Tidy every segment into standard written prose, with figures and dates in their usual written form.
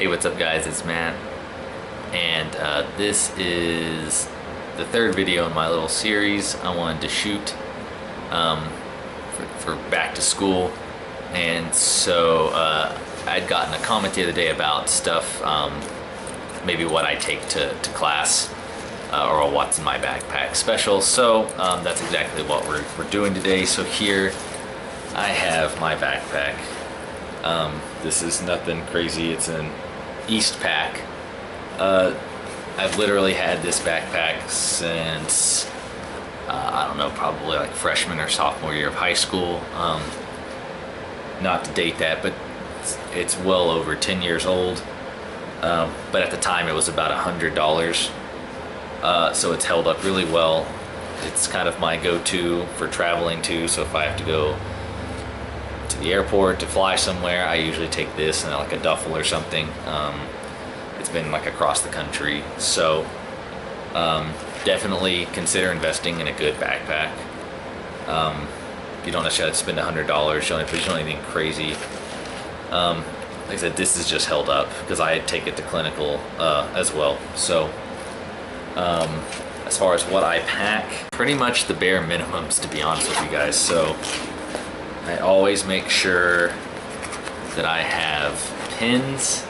Hey, what's up guys, it's Matt, and this is the third video in my little series I wanted to shoot for back to school. And so I'd gotten a comment the other day about stuff, maybe what I take to class or what's in my backpack special. So that's exactly what we're doing today. So here I have my backpack. This is nothing crazy, it's an East pack. I've literally had this backpack since I don't know, probably like freshman or sophomore year of high school. Not to date that, but it's well over 10 years old. But at the time it was about $100. So it's held up really well. It's kind of my go-to for traveling too. So if I have to go to the airport to fly somewhere, I usually take this and like a duffel or something. It's been like across the country. So definitely consider investing in a good backpack. You don't necessarily have to spend $100. You don't have to do anything crazy. Like I said, this is just held up because I take it to clinical as well. So as far as what I pack, pretty much the bare minimums, to be honest with you guys. So I always make sure that I have pens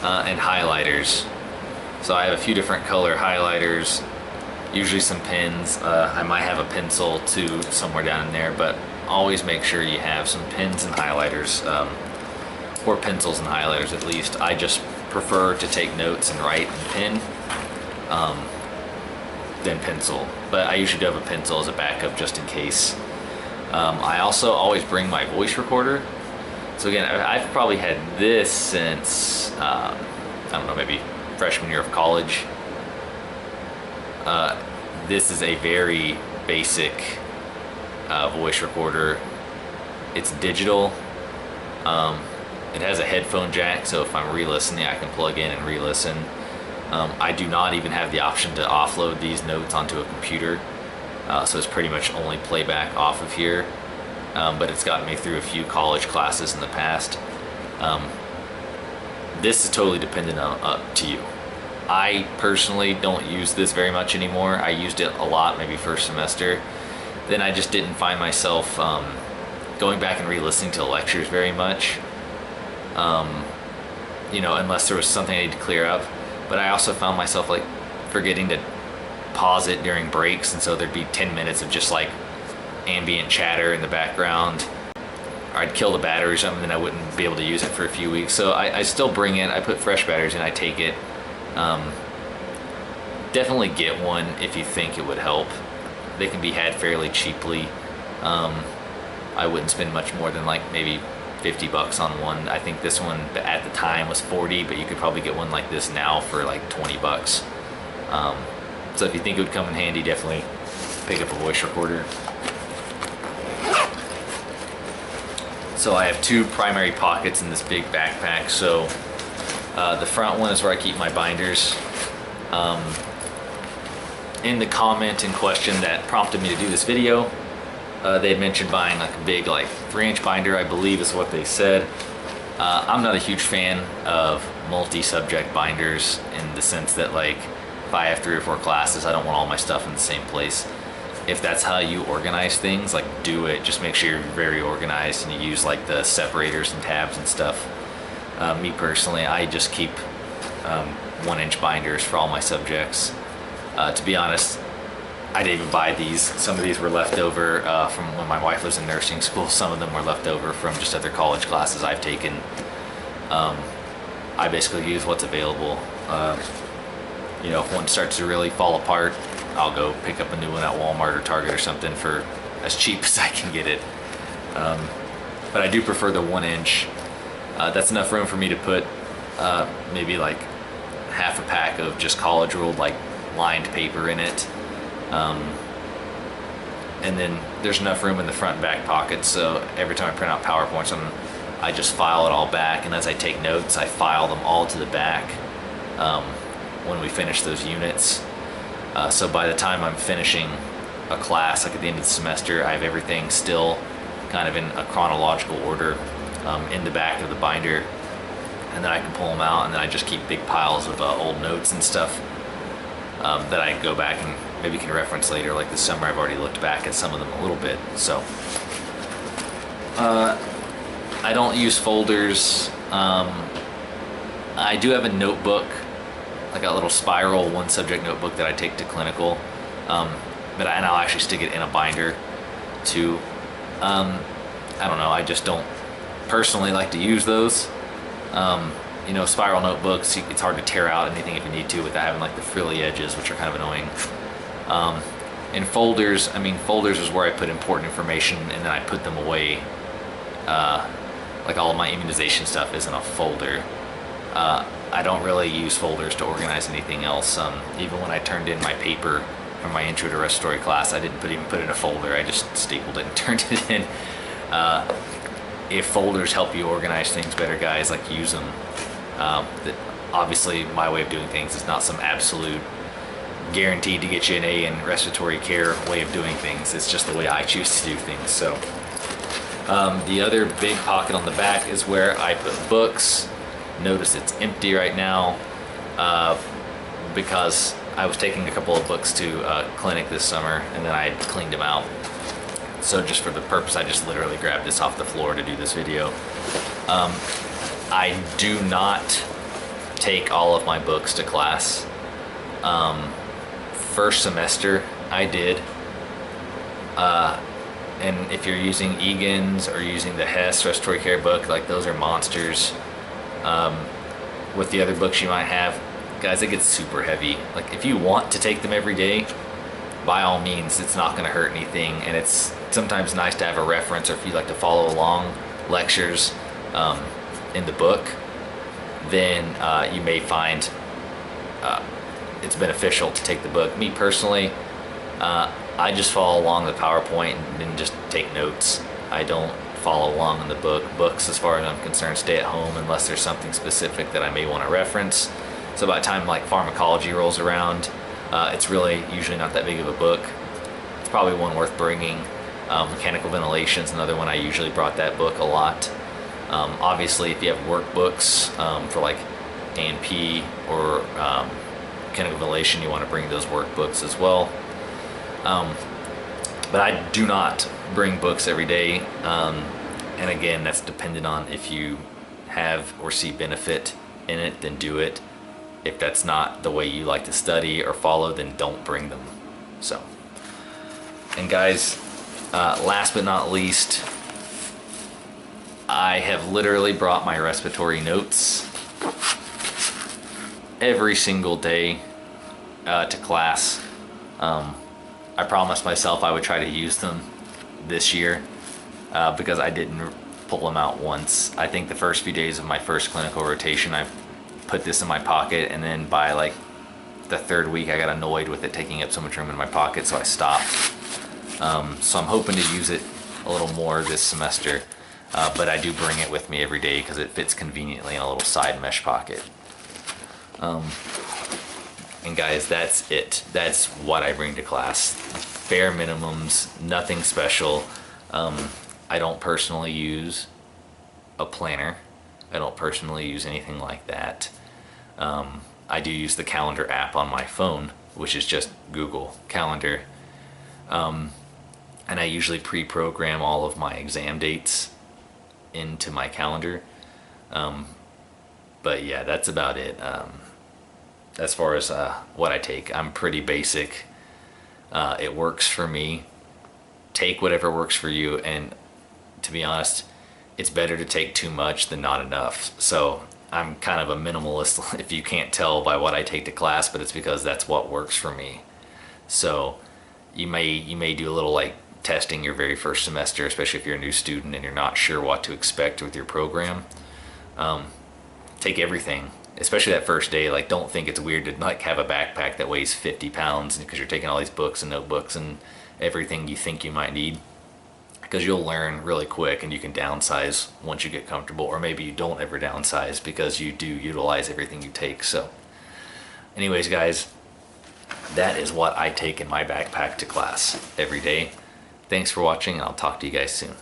and highlighters. So I have a few different color highlighters, usually some pens. I might have a pencil too somewhere down in there, but always make sure you have some pens and highlighters, or pencils and highlighters at least. I just prefer to take notes and write in pen than pencil, but I usually do have a pencil as a backup just in case. I also always bring my voice recorder. So again, I've probably had this since, I don't know, maybe freshman year of college. This is a very basic voice recorder. It's digital. It has a headphone jack, so if I'm re-listening, I can plug in and re-listen. I do not even have the option to offload these notes onto a computer. So it's pretty much only playback off of here, but it's gotten me through a few college classes in the past. This is totally dependent on up to you. I personally don't use this very much anymore. I used it a lot, maybe first semester. Then I just didn't find myself going back and re-listening to lectures very much, you know, unless there was something I need to clear up. But I also found myself like forgetting to pause it during breaks, and so there'd be 10 minutes of just like ambient chatter in the background, or I'd kill the battery or something, and I wouldn't be able to use it for a few weeks. So I still bring it. I put fresh batteries in, I take it. Definitely get one if you think it would help. They can be had fairly cheaply. I wouldn't spend much more than like maybe 50 bucks on one. I think this one at the time was 40, but you could probably get one like this now for like 20 bucks. So if you think it would come in handy, definitely pick up a voice recorder. So I have two primary pockets in this big backpack. So the front one is where I keep my binders. In the comment in question that prompted me to do this video, they had mentioned buying like a big like 3-inch binder, I believe is what they said. I'm not a huge fan of multi-subject binders in the sense that like if I have 3 or 4 classes, I don't want all my stuff in the same place. If that's how you organize things, like do it. Just make sure you're very organized and you use like the separators and tabs and stuff. Me personally, I just keep 1-inch binders for all my subjects. To be honest, I didn't even buy these. Some of these were left over from when my wife was in nursing school. Some of them were left over from just other college classes I've taken. I basically use what's available. You know, if one starts to really fall apart, I'll go pick up a new one at Walmart or Target or something for as cheap as I can get it. But I do prefer the 1-inch. That's enough room for me to put maybe like half a pack of just college ruled like lined paper in it. And then there's enough room in the front and back pockets, so every time I print out PowerPoints, I just file it all back, and as I take notes, I file them all to the back when we finish those units. So by the time I'm finishing a class, like at the end of the semester, I have everything still kind of in a chronological order in the back of the binder. and then I can pull them out, and then I just keep big piles of old notes and stuff that I go back and maybe can reference later. Like this summer, I've already looked back at some of them a little bit. So I don't use folders. I do have a notebook, like a little spiral one subject notebook that I take to clinical, and I'll actually stick it in a binder too. I don't know, I just don't personally like to use those. You know, spiral notebooks, it's hard to tear out anything if you need to without having like the frilly edges, which are kind of annoying. And folders, I mean, folders is where I put important information and then I put them away. Like all of my immunization stuff is in a folder. I don't really use folders to organize anything else. Even when I turned in my paper from my intro to respiratory class, I didn't even put it in a folder. I just stapled it and turned it in. If folders help you organize things better, guys, like use them. Obviously, my way of doing things is not some absolute guaranteed to get you an A in respiratory care way of doing things. It's just the way I choose to do things. So the other big pocket on the back is where I put books. Notice it's empty right now because I was taking a couple of books to clinic this summer and then I cleaned them out. So just for the purpose, I just literally grabbed this off the floor to do this video. I do not take all of my books to class. First semester I did. And if you're using Egan's or using the Hess respiratory care book, like those are monsters. With the other books you might have, guys, it gets super heavy. Like if you want to take them every day, by all means, it's not going to hurt anything, and it's sometimes nice to have a reference, or if you like to follow along lectures in the book, then you may find it's beneficial to take the book. Me personally, I just follow along the PowerPoint and then just take notes. I don't follow along in the books as far as I'm concerned. Stay at home unless there's something specific that I may want to reference. So by the time like pharmacology rolls around, it's really usually not that big of a book. It's probably one worth bringing. Mechanical ventilation is another one. I usually brought that book a lot. Obviously, if you have workbooks for like A&P or mechanical ventilation, you want to bring those workbooks as well. But I do not bring books every day. And again, that's dependent on if you have or see benefit in it, then do it. If that's not the way you like to study or follow, then don't bring them. So, and guys, last but not least, I have literally brought my respiratory notes every single day to class. I promised myself I would try to use them this year because I didn't pull them out once. I think the first few days of my first clinical rotation, I put this in my pocket, and then by like the third week I got annoyed with it taking up so much room in my pocket, so I stopped. So I'm hoping to use it a little more this semester, but I do bring it with me every day because it fits conveniently in a little side mesh pocket. And guys, that's it. That's what I bring to class. Bare minimums, nothing special. I don't personally use a planner. I don't personally use anything like that. I do use the calendar app on my phone, which is just Google Calendar. And I usually pre-program all of my exam dates into my calendar. But yeah, that's about it. As far as what I take, I'm pretty basic. It works for me. Take whatever works for you, and to be honest, it's better to take too much than not enough. So I'm kind of a minimalist, if you can't tell by what I take to class, but it's because that's what works for me. So you may do a little like testing your very first semester, especially if you're a new student and you're not sure what to expect with your program. Take everything, especially that first day. Like, don't think it's weird to like have a backpack that weighs 50 pounds because you're taking all these books and notebooks and everything you think you might need, because you'll learn really quick and you can downsize once you get comfortable, or maybe you don't ever downsize because you do utilize everything you take. So anyways, guys, that is what I take in my backpack to class every day. Thanks for watching, and I'll talk to you guys soon.